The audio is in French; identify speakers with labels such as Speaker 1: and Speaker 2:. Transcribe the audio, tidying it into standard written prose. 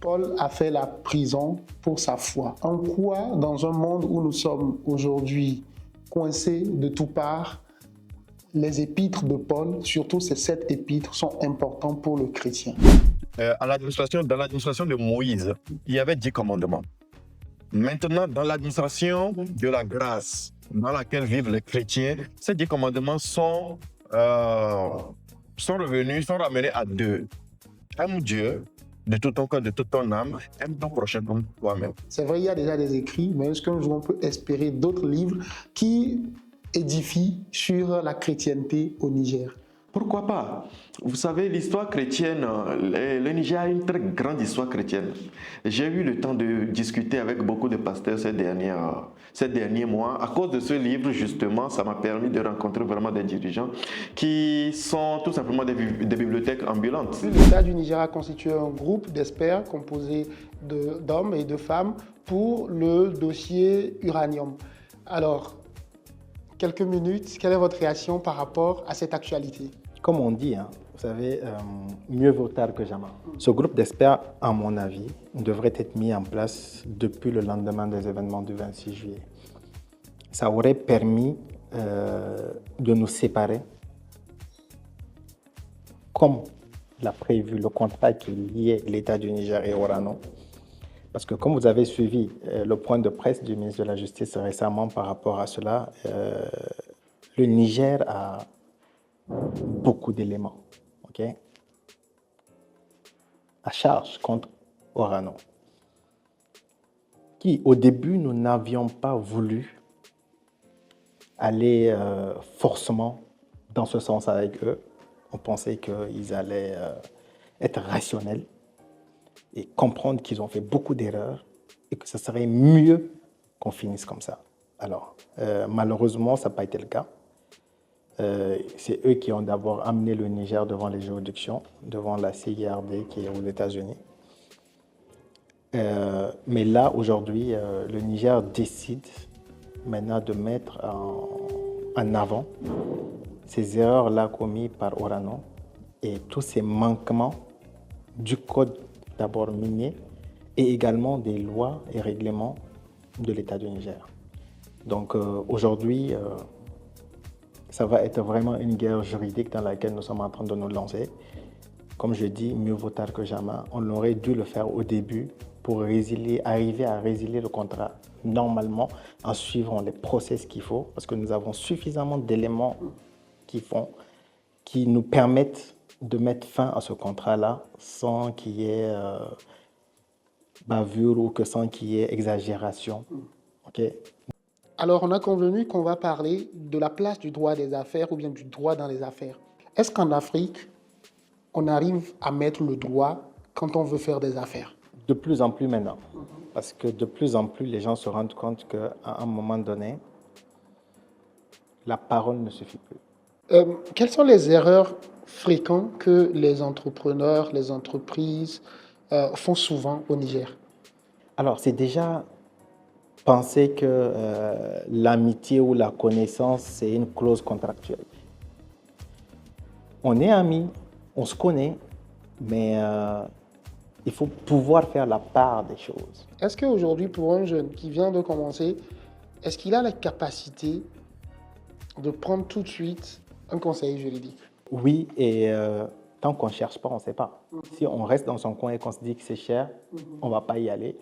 Speaker 1: Paul a fait la prison pour sa foi. En quoi, dans un monde où nous sommes aujourd'hui coincés de toutes parts, les épîtres de Paul, surtout ces 7 épîtres, sont importants pour le chrétien?
Speaker 2: Dans l'administration de Moïse, il y avait 10 commandements. Maintenant, dans l'administration de la grâce dans laquelle vivent les chrétiens, ces 10 commandements sont ramenés à 2. Aime Dieu de tout ton cœur, de toute ton âme, aime ton prochain comme toi-même.
Speaker 1: C'est vrai, il y a déjà des écrits, mais est-ce qu'un jour on peut espérer d'autres livres qui édifient sur la chrétienté au Niger?
Speaker 3: Pourquoi pas? Vous savez, l'histoire chrétienne, le Niger a une très grande histoire chrétienne. J'ai eu le temps de discuter avec beaucoup de pasteurs ces derniers mois. À cause de ce livre, justement, ça m'a permis de rencontrer vraiment des dirigeants qui sont tout simplement des bibliothèques ambulantes.
Speaker 1: L'État du Niger a constitué un groupe d'experts composé d'hommes et de femmes pour le dossier uranium. Alors, quelques minutes, quelle est votre réaction par rapport à cette actualité?
Speaker 4: Comme on dit, vous savez, mieux vaut tard que jamais. Ce groupe d'experts, à mon avis, devrait être mis en place depuis le lendemain des événements du 26 juillet. Ça aurait permis de nous séparer, comme l'a prévu le contrat qui liait l'État du Niger et Orano. Parce que comme vous avez suivi le point de presse du ministre de la Justice récemment par rapport à cela, le Niger a beaucoup d'éléments, à charge contre Orano, qui au début nous n'avions pas voulu aller forcément dans ce sens avec eux. On pensait qu'ils allaient être rationnels et comprendre qu'ils ont fait beaucoup d'erreurs et que ce serait mieux qu'on finisse comme ça. Alors, malheureusement, ça n'a pas été le cas. C'est eux qui ont d'abord amené le Niger devant les juridictions, devant la CIRD qui est aux États-Unis. Mais là, aujourd'hui, le Niger décide maintenant de mettre en avant ces erreurs-là commises par Orano et tous ces manquements du code d'abord minier et également des lois et règlements de l'État du Niger. Donc aujourd'hui, ça va être vraiment une guerre juridique dans laquelle nous sommes en train de nous lancer. Comme je dis, mieux vaut tard que jamais. On aurait dû le faire au début pour arriver à résilier le contrat normalement en suivant les process qu'il faut, parce que nous avons suffisamment d'éléments qui nous permettent de mettre fin à ce contrat-là sans qu'il y ait bavure ou sans qu'il y ait exagération.
Speaker 1: Alors, on a convenu qu'on va parler de la place du droit des affaires ou bien du droit dans les affaires. Est-ce qu'en Afrique, on arrive à mettre le droit quand on veut faire des affaires?
Speaker 4: De plus en plus maintenant. Parce que de plus en plus, les gens se rendent compte qu'à un moment donné, la parole ne suffit plus.
Speaker 1: Quelles sont les erreurs fréquentes que les entrepreneurs, les entreprises font souvent au Niger?
Speaker 4: Alors, c'est déjà penser que l'amitié ou la connaissance, c'est une clause contractuelle. On est amis, on se connaît, mais il faut pouvoir faire la part des choses.
Speaker 1: Est-ce qu'aujourd'hui, pour un jeune qui vient de commencer, est-ce qu'il a la capacité de prendre tout de suite un conseiller juridique?
Speaker 4: Oui, et tant qu'on ne cherche pas, on ne sait pas. Si on reste dans son coin et qu'on se dit que c'est cher, on ne va pas y aller.